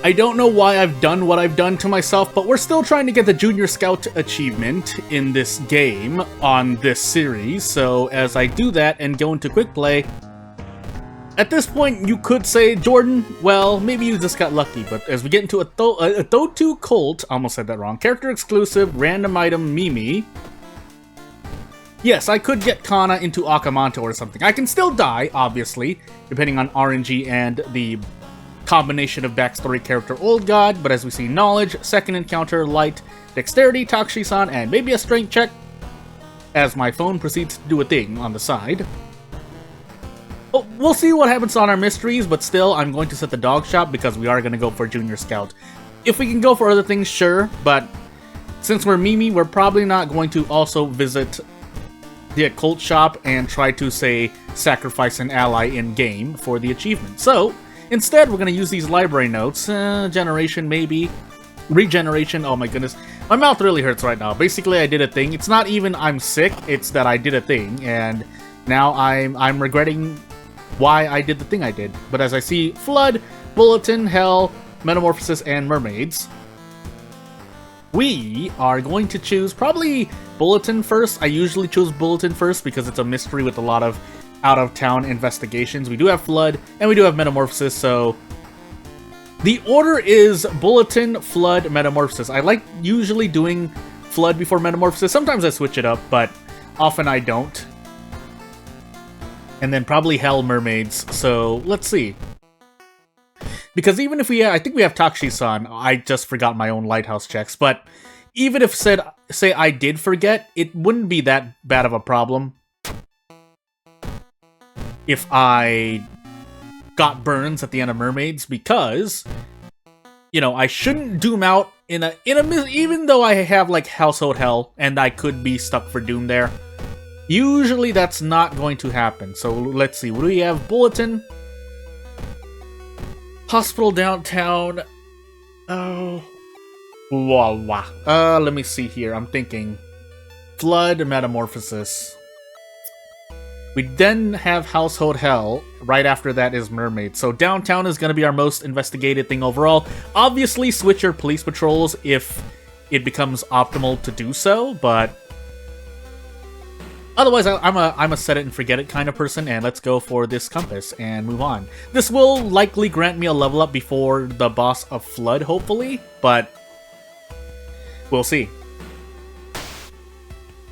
I don't know why I've done what I've done to myself, but we're still trying to get the Junior Scout achievement in this game on this series, so as I do that and go into Quick Play, at this point you could say, Jordan, well, maybe you just got lucky, but as we get into a Thotu Colt, almost said that wrong, character exclusive, random item Mimi, yes, I could get Kana into Akamanto or something. I can still die, obviously, depending on RNG and the combination of backstory character Old God, but as we see, knowledge, second encounter, light, dexterity, Takushi-san, and maybe a strength check, as my phone proceeds to do a thing on the side. Oh, we'll see what happens on our mysteries, but still, I'm going to set the dog shop because we are going to go for Junior Scout. If we can go for other things, sure, but since we're Mimi, we're probably not going to also visit the occult shop and try to, say, sacrifice an ally in-game for the achievement. So, instead, we're going to use these library notes. Generation, maybe. Regeneration, oh my goodness. My mouth really hurts right now. Basically, I did a thing. It's not even I'm sick, it's that I did a thing, and now I'm regretting why I did the thing I did. But as I see, Flood, Bulletin, Hell, Metamorphosis, and Mermaids, we are going to choose probably Bulletin first. I usually choose Bulletin first because it's a mystery with a lot of out-of-town investigations. We do have Flood, and we do have Metamorphosis, so the order is Bulletin, Flood, Metamorphosis. I like usually doing Flood before Metamorphosis. Sometimes I switch it up, but often I don't. And then probably Hell, Mermaids, so let's see. Because even if I think we have Takushi-san, I just forgot my own lighthouse checks, but even if say I did forget, it wouldn't be that bad of a problem if I got burns at the end of Mermaids, because, you know, I shouldn't doom out even though I have, like, Household Hell, and I could be stuck for doom there. Usually that's not going to happen, so let's see, what do we have? Bulletin, Hospital Downtown, oh, let me see here, I'm thinking, Flood, Metamorphosis. We then have Household Hell. Right after that is Mermaid. So Downtown is going to be our most investigated thing overall. Obviously, switch your police patrols if it becomes optimal to do so, but otherwise, I'm a set it and forget it kind of person, and let's go for this compass and move on. This will likely grant me a level up before the boss of Flood, hopefully, but we'll see.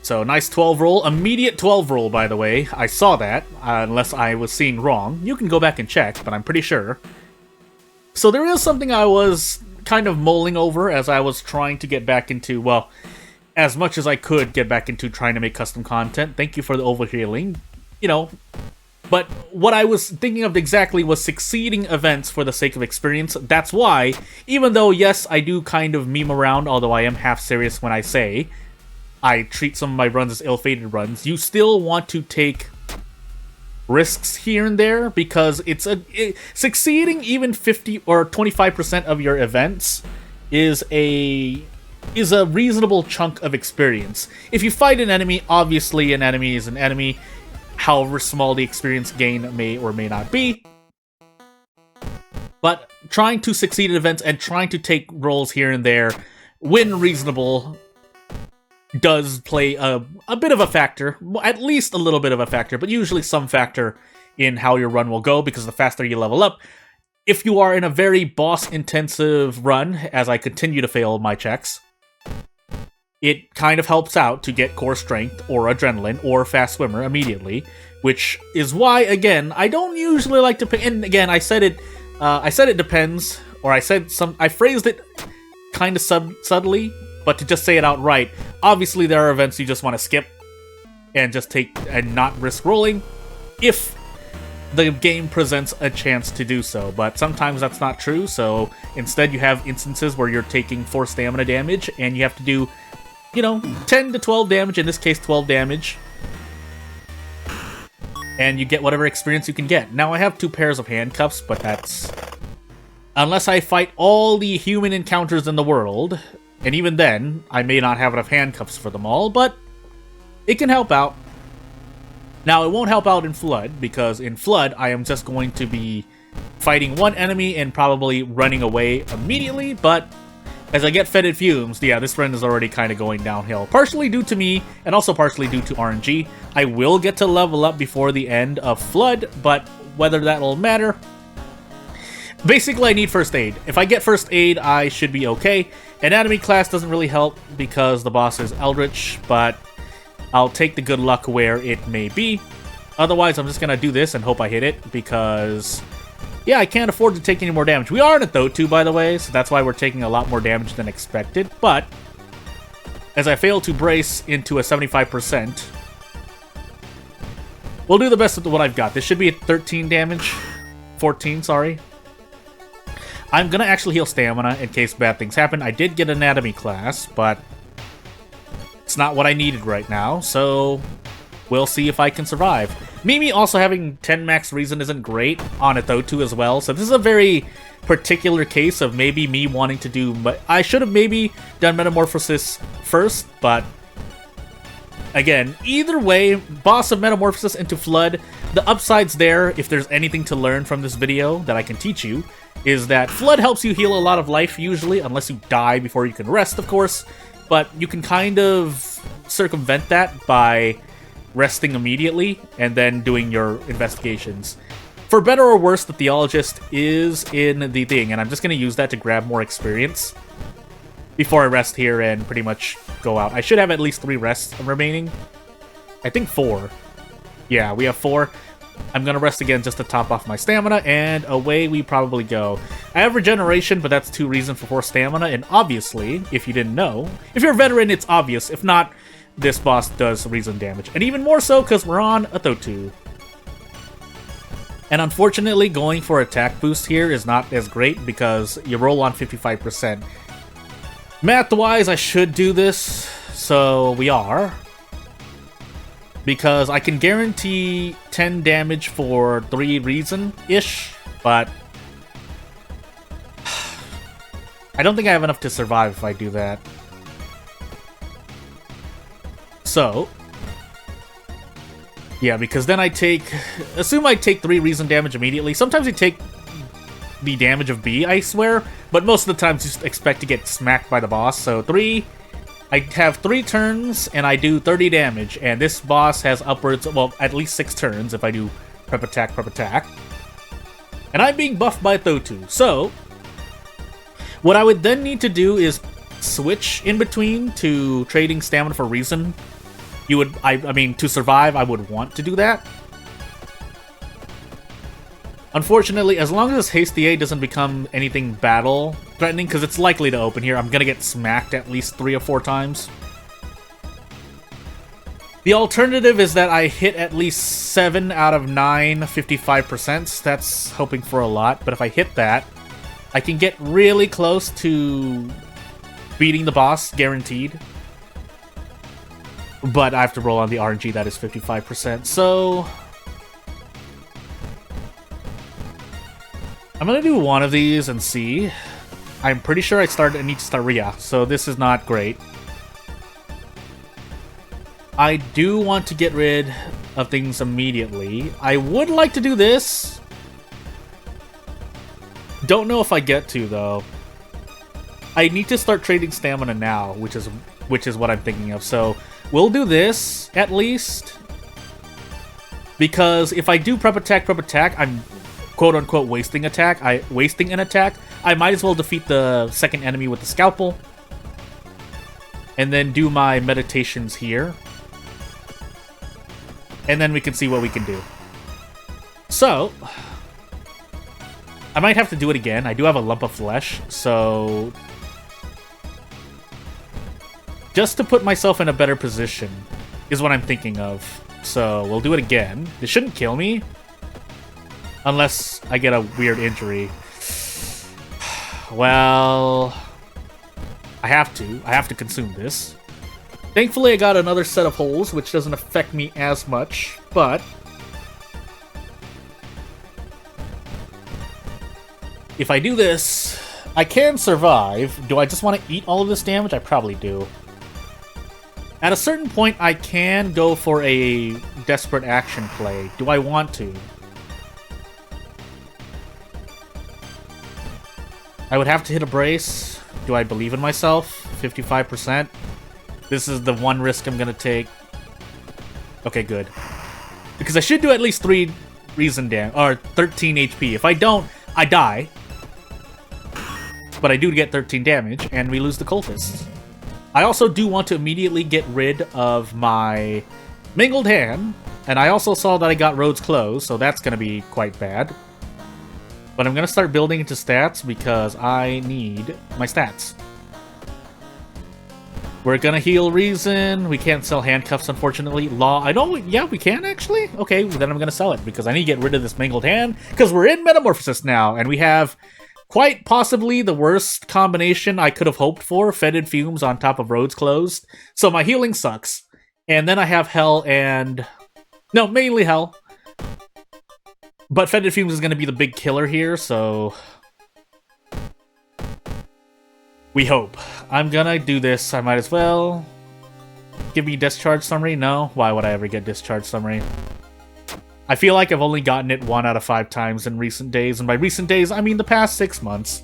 So, nice 12 roll. Immediate 12 roll, by the way. I saw that, unless I was seeing wrong. You can go back and check, but I'm pretty sure. So there is something I was kind of mulling over as I was trying to get back into, well, as much as I could get back into trying to make custom content. Thank you for the overhealing. You know, but what I was thinking of exactly was succeeding events for the sake of experience. That's why, even though, yes, I do kind of meme around, although I am half serious when I say I treat some of my runs as ill-fated runs, you still want to take risks here and there, because succeeding even 50 or 25% of your events is a reasonable chunk of experience. If you fight an enemy, obviously an enemy is an enemy, however small the experience gain may or may not be. But trying to succeed at events and trying to take roles here and there, when reasonable, does play a bit of a factor, at least a little bit of a factor, but usually some factor in how your run will go, because the faster you level up, if you are in a very boss-intensive run, as I continue to fail my checks, it kind of helps out to get core strength, or adrenaline, or fast swimmer immediately, which is why, again, I don't usually like to pick, and again, I said it depends, or I phrased it kind of subtly, but to just say it outright, obviously there are events you just want to skip and just take and not risk rolling if the game presents a chance to do so, but sometimes that's not true, so instead you have instances where you're taking 4 stamina damage and you have to do, 10 to 12 damage, in this case 12 damage, and you get whatever experience you can get. Now I have 2 pairs of handcuffs, but that's unless I fight all the human encounters in the world. And even then, I may not have enough handcuffs for them all, but it can help out. Now, it won't help out in Flood, because in Flood, I am just going to be fighting one enemy and probably running away immediately, but as I get fetid fumes, yeah, this run is already kind of going downhill. Partially due to me, and also partially due to RNG. I will get to level up before the end of Flood, but whether that'll matter... Basically, I need first aid. If I get first aid, I should be okay. Anatomy class doesn't really help because the boss is Eldritch, but I'll take the good luck where it may be. Otherwise, I'm just gonna do this and hope I hit it, because... yeah, I can't afford to take any more damage. We are in a Thotu, by the way, so that's why we're taking a lot more damage than expected. But, as I fail to brace into a 75%, we'll do the best with what I've got. This should be at 13 damage. 14, sorry. I'm gonna actually heal stamina in case bad things happen. I did get anatomy class, but it's not what I needed right now, so we'll see if I can survive. Mimi also having 10 max reason isn't great on a Thotu as well, so this is a very particular case of maybe me wanting to do... I should have maybe done Metamorphosis first, but again, either way, boss of Metamorphosis into Flood, the upsides there, if there's anything to learn from this video that I can teach you, is that Flood helps you heal a lot of life usually, unless you die before you can rest, of course, but you can kind of circumvent that by resting immediately, and then doing your investigations. For better or worse, the Theologist is in the thing, and I'm just going to use that to grab more experience before I rest here and pretty much go out. I should have at least 3 rests remaining. I think 4. Yeah, we have 4. I'm going to rest again just to top off my stamina, and away we probably go. I have regeneration, but that's 2 reasons for 4 stamina, and obviously, if you didn't know, if you're a veteran, it's obvious. If not, this boss does reason damage. And even more so because we're on a Thotu. And unfortunately, going for attack boost here is not as great because you roll on 55%. Math-wise, I should do this, so we are. Because I can guarantee 10 damage for 3 reason-ish, but I don't think I have enough to survive if I do that. So, yeah, because then I take... assume I take 3 reason damage immediately. Sometimes I take the damage of B, I swear, but most of the time just expect to get smacked by the boss. So 3... I have 3 turns, and I do 30 damage, and this boss has upwards, well, at least 6 turns if I do prep attack, prep attack. And I'm being buffed by Thotu, so... what I would then need to do is switch in between to trading stamina for reason. You would, I mean, to survive, I would want to do that. Unfortunately, as long as this Hasty A doesn't become anything battle-threatening, because it's likely to open here, I'm gonna get smacked at least 3 or 4 times. The alternative is that I hit at least 7 out of 9 55%. That's hoping for a lot, but if I hit that, I can get really close to beating the boss, guaranteed. But I have to roll on the RNG, that is 55%, so... I'm gonna do one of these and see. I'm pretty sure I need to start Rhea, so this is not great. I do want to get rid of things immediately. I would like to do this. Don't know if I get to, though. I need to start trading stamina now, which is what I'm thinking of. So we'll do this, at least. Because if I do prep attack, I'm quote-unquote wasting an attack. I might as well defeat the second enemy with the scalpel. And then do my meditations here. And then we can see what we can do. So, I might have to do it again. I do have a lump of flesh, so... just to put myself in a better position is what I'm thinking of. So, we'll do it again. This shouldn't kill me. Unless I get a weird injury. Well... I have to consume this. Thankfully, I got another set of holes, which doesn't affect me as much, but... if I do this, I can survive. Do I just want to eat all of this damage? I probably do. At a certain point, I can go for a desperate action play. Do I want to? I would have to hit a brace. Do I believe in myself? 55%. This is the one risk I'm gonna take. Okay, good. Because I should do at least 3 reason damage, or 13 HP. If I don't, I die. But I do get 13 damage, and we lose the cultists. I also do want to immediately get rid of my Mingled Hand, and I also saw that I got Roads Closed, so that's gonna be quite bad. But I'm gonna start building into stats because I need my stats. We're gonna heal Reason. We can't sell handcuffs, unfortunately. Law, I don't... Yeah, we can, actually? Okay, then I'm gonna sell it, because I need to get rid of this Mangled Hand, because we're in Metamorphosis now, and we have quite possibly the worst combination I could have hoped for, Fetid Fumes on top of Roads Closed. So my healing sucks. And then I have Hell and... No, mainly Hell. But Fetid Fumes is gonna be the big killer here, so... we hope. I'm gonna do this. I might as well. Give me Discharge Summary? No? Why would I ever get Discharge Summary? I feel like I've only gotten it 1 out of 5 times in recent days, and by recent days, I mean the past 6 months.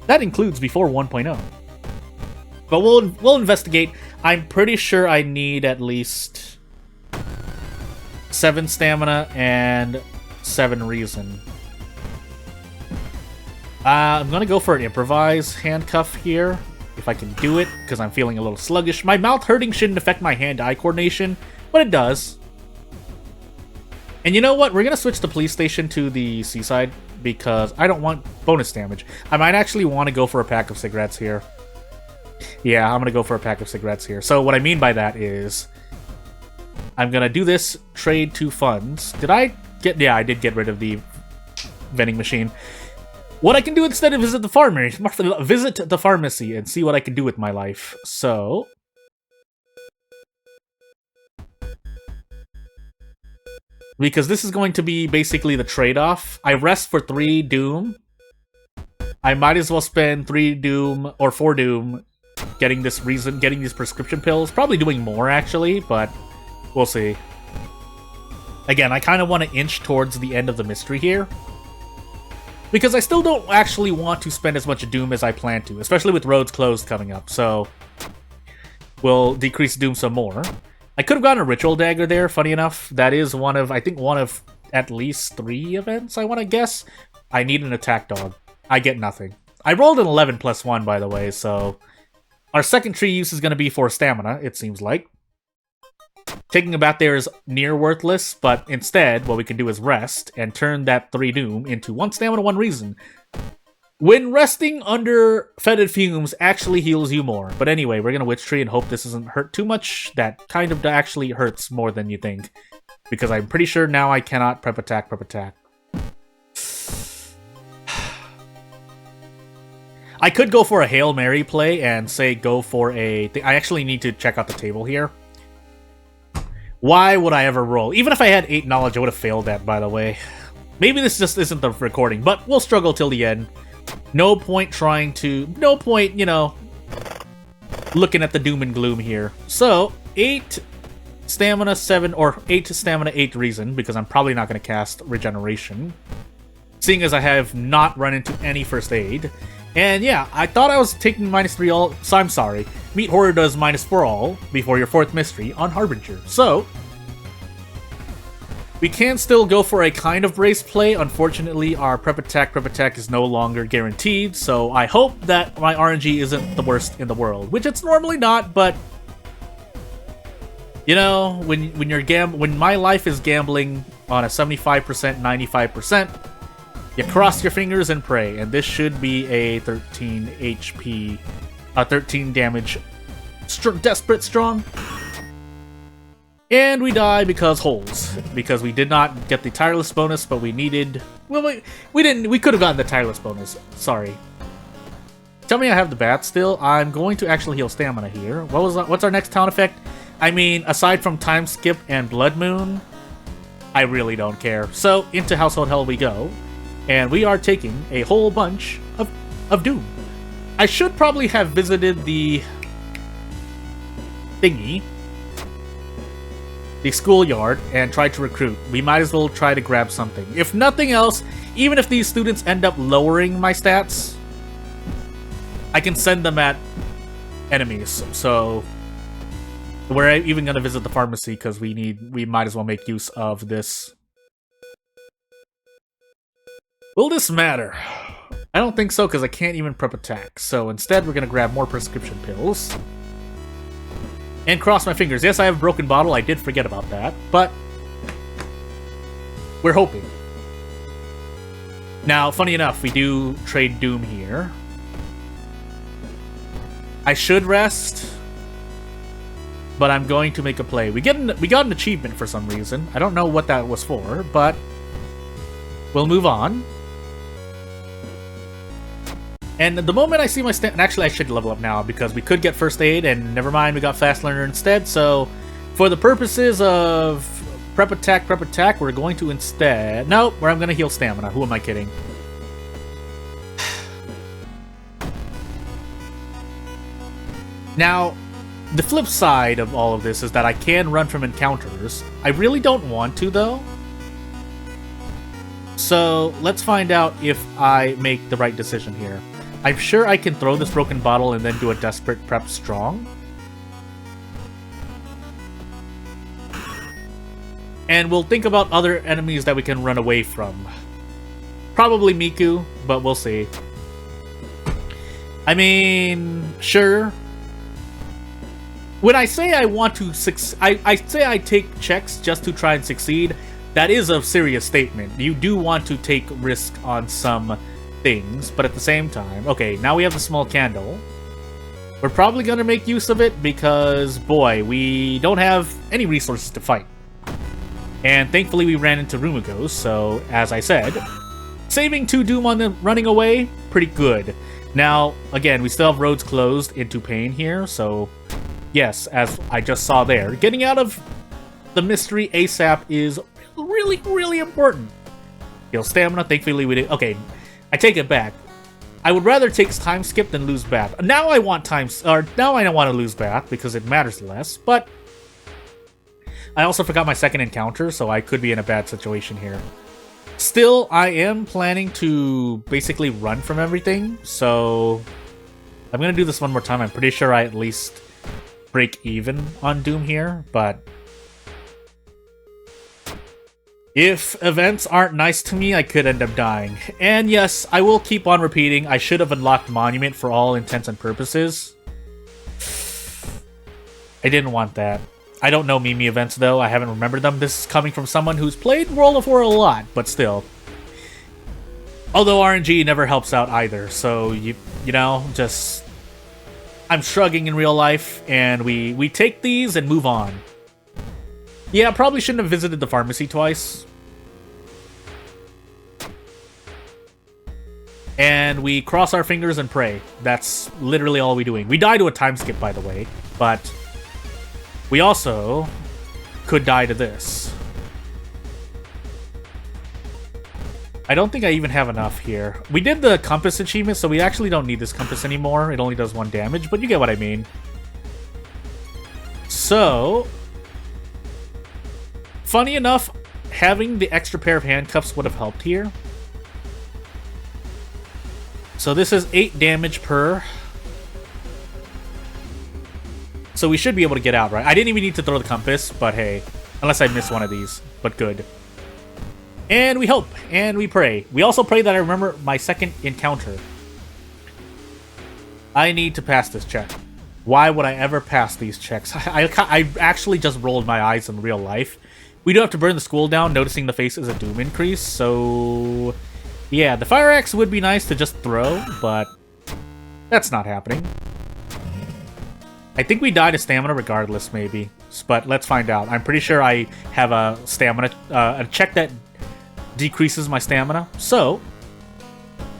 That includes before 1.0. But we'll investigate. I'm pretty sure I need at least 7 stamina and 7 reason. I'm gonna go for an improvise handcuff here, if I can do it, because I'm feeling a little sluggish. My mouth hurting shouldn't affect my hand-eye coordination, but it does. And you know what? We're gonna switch the police station to the seaside, because I don't want bonus damage. I might actually want to go for a pack of cigarettes here. Yeah, I'm gonna go for a pack of cigarettes here. So what I mean by that is, I'm gonna do this trade 2 funds. Did I get... Yeah, I did get rid of the vending machine. What I can do instead is visit the pharmacy and see what I can do with my life. So... because this is going to be basically the trade-off. I rest for 3 Doom. I might as well spend 3 Doom or 4 Doom getting these prescription pills. Probably doing more, actually, but we'll see. Again, I kind of want to inch towards the end of the mystery here, because I still don't actually want to spend as much Doom as I plan to, especially with Roads Closed coming up, so we'll decrease Doom some more. I could have gotten a Ritual Dagger there, funny enough. That is I think one of at least 3 events, I want to guess. I need an Attack Dog. I get nothing. I rolled an 11 plus 1, by the way, so our second tree use is going to be for stamina, it seems like. Taking a bath there is near worthless, but instead, what we can do is rest and turn that 3 Doom into 1 stamina, 1 reason. When resting under Fetid Fumes actually heals you more. But anyway, we're gonna Witch Tree and hope this doesn't hurt too much. That kind of actually hurts more than you think, because I'm pretty sure now I cannot prep attack. I could go for a Hail Mary play and say go for a... I actually need to check out the table here. Why would I ever roll? Even if I had 8 knowledge, I would have failed that, by the way. Maybe this just isn't the recording, but we'll struggle till the end. No point, you know, looking at the doom and gloom here. So, 8 stamina, 7, or 8 stamina, 8 reason, because I'm probably not going to cast Regeneration, seeing as I have not run into any first aid. And yeah, I thought I was taking -3 all, so I'm sorry. Meat Horror does -4 all before your 4th mystery on Harbinger. So, we can still go for a kind of brace play. Unfortunately, our prep attack is no longer guaranteed, so I hope that my RNG isn't the worst in the world, which it's normally not, but you know, when my life is gambling on a 75%, 95%, you cross your fingers and pray, and this should be a 13 HP, 13 damage, desperate strong. And we die because holes. Because we did not get the tireless bonus, but we needed... Well, we could have gotten the tireless bonus. Sorry. Tell me I have the bat still. I'm going to actually heal stamina here. What's our next town effect? I mean, aside from Time Skip and Blood Moon, I really don't care. So, into Household Hell we go. And we are taking a whole bunch of Doom. I should probably have visited the thingy, the schoolyard, and tried to recruit. We might as well try to grab something. If nothing else, even if these students end up lowering my stats, I can send them at enemies, so we're even gonna visit the pharmacy because we might as well make use of this. Will this matter? I don't think so because I can't even prep attack. So instead, we're gonna grab more prescription pills and cross my fingers. Yes, I have a broken bottle. I did forget about that, but we're hoping. Now, funny enough, we do trade Doom here. I should rest, but I'm going to make a play. We got an achievement for some reason. I don't know what that was for, but we'll move on. And the moment I see my actually I should level up now because we could get first aid, and never mind, we got fast learner instead. So, for the purposes of prep attack, we're going to instead... Nope, where I'm going to heal stamina. Who am I kidding? Now, the flip side of all of this is that I can run from encounters. I really don't want to, though. So, let's find out if I make the right decision here. I'm sure I can throw this broken bottle and then do a desperate prep strong. And we'll think about other enemies that we can run away from. Probably Miku, but we'll see. I mean, sure. When I say I want to I say I take checks just to try and succeed, that is a serious statement. You do want to take risk on some things, but at the same time... Okay, now we have the small candle. We're probably going to make use of it because, boy, we don't have any resources to fight. And thankfully we ran into Rumigos, so, as I said, saving 2 Doom on them running away, pretty good. Now, again, we still have roads closed into Pain here, so... Yes, as I just saw there, getting out of the mystery ASAP is really, really important. Heal stamina, thankfully we did... Okay, I take it back. I would rather take time skip than lose Bath. Now I want now I don't want to lose Bath because it matters less, but... I also forgot my second encounter, so I could be in a bad situation here. Still, I am planning to basically run from everything, so... I'm gonna do this one more time. I'm pretty sure I at least break even on Doom here, but... If events aren't nice to me, I could end up dying. And yes, I will keep on repeating, I should have unlocked Monument for all intents and purposes. I didn't want that. I don't know Mimi events though, I haven't remembered them. This is coming from someone who's played World of War a lot, but still. Although RNG never helps out either, so you know, just... I'm shrugging in real life, and we take these and move on. Yeah, probably shouldn't have visited the pharmacy twice. And we cross our fingers and pray. That's literally all we're doing. We die to a time skip, by the way, but we also could die to this. I don't think I even have enough here. We did the compass achievement, so we actually don't need this compass anymore. It only does 1 damage, but you get what I mean. So... Funny enough, having the extra pair of handcuffs would have helped here. So this is 8 damage per. So we should be able to get out, right? I didn't even need to throw the compass, but hey. Unless I missed one of these, but good. And we hope, and we pray. We also pray that I remember my second encounter. I need to pass this check. Why would I ever pass these checks? I actually just rolled my eyes in real life. We do have to burn the school down, noticing the face is a Doom increase, so... Yeah, the fire axe would be nice to just throw, but... That's not happening. I think we die to stamina regardless, maybe. But let's find out. I'm pretty sure I have a stamina... a check that decreases my stamina. So...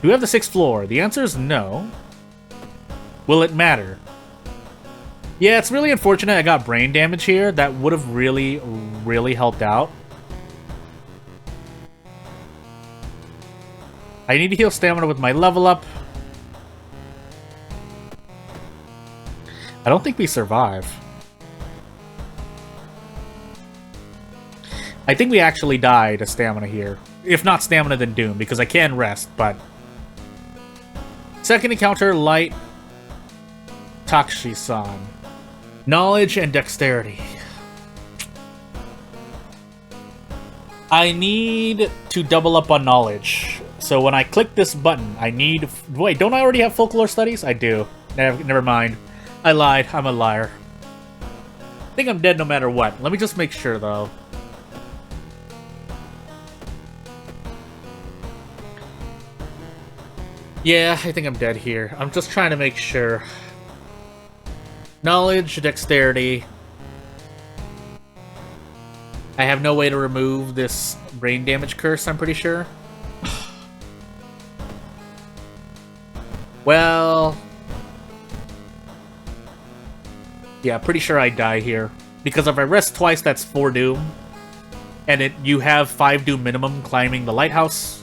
Do we have the 6th floor? The answer is no. Will it matter? Yeah, it's really unfortunate I got brain damage here. That would have really, really helped out. I need to heal stamina with my level up. I don't think we survive. I think we actually die to stamina here. If not stamina, then Doom, because I can rest, but... Second encounter, light. Takshi-san. Knowledge and dexterity. I need to double up on knowledge. So when I click this button, I need... Wait, don't I already have folklore studies? I do. Never mind. I lied. I'm a liar. I think I'm dead no matter what. Let me just make sure, though. Yeah, I think I'm dead here. I'm just trying to make sure. Knowledge, dexterity. I have no way to remove this brain damage curse, I'm pretty sure. Well... Yeah, pretty sure I die here. Because if I rest twice, that's 4 doom. And you have 5 doom minimum climbing the lighthouse.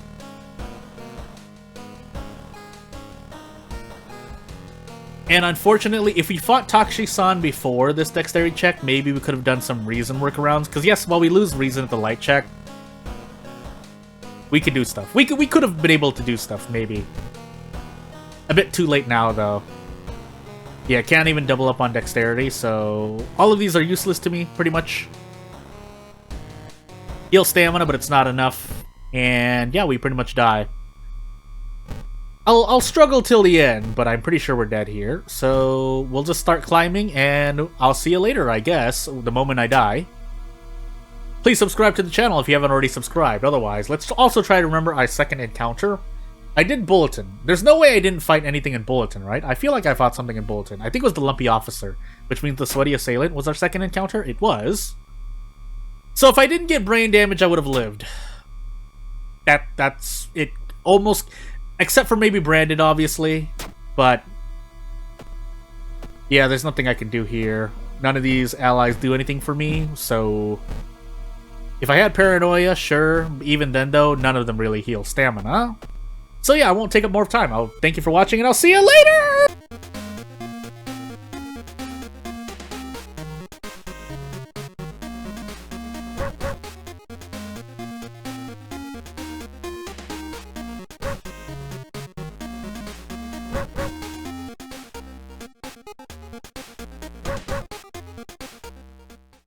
And unfortunately, if we fought Takshi-san before this dexterity check, maybe we could have done some reason workarounds. Because yes, while we lose reason at the light check, we could do stuff. We could have been able to do stuff, maybe. A bit too late now, though. Yeah, can't even double up on dexterity, so all of these are useless to me, pretty much. Heal stamina, but it's not enough. And yeah, we pretty much die. I'll struggle till the end, but I'm pretty sure we're dead here. So we'll just start climbing, and I'll see you later, I guess, the moment I die. Please subscribe to the channel if you haven't already subscribed. Otherwise, let's also try to remember our second encounter. I did Bulletin. There's no way I didn't fight anything in Bulletin, right? I feel like I fought something in Bulletin. I think it was the Lumpy Officer, which means the Sweaty Assailant was our second encounter. It was. So if I didn't get brain damage, I would have lived. That's it. Almost, except for maybe Branded, obviously. But yeah, there's nothing I can do here. None of these allies do anything for me, so if I had Paranoia, sure. Even then, though, none of them really heal stamina. So yeah, I won't take up more time. I'll thank you for watching, and I'll see you later!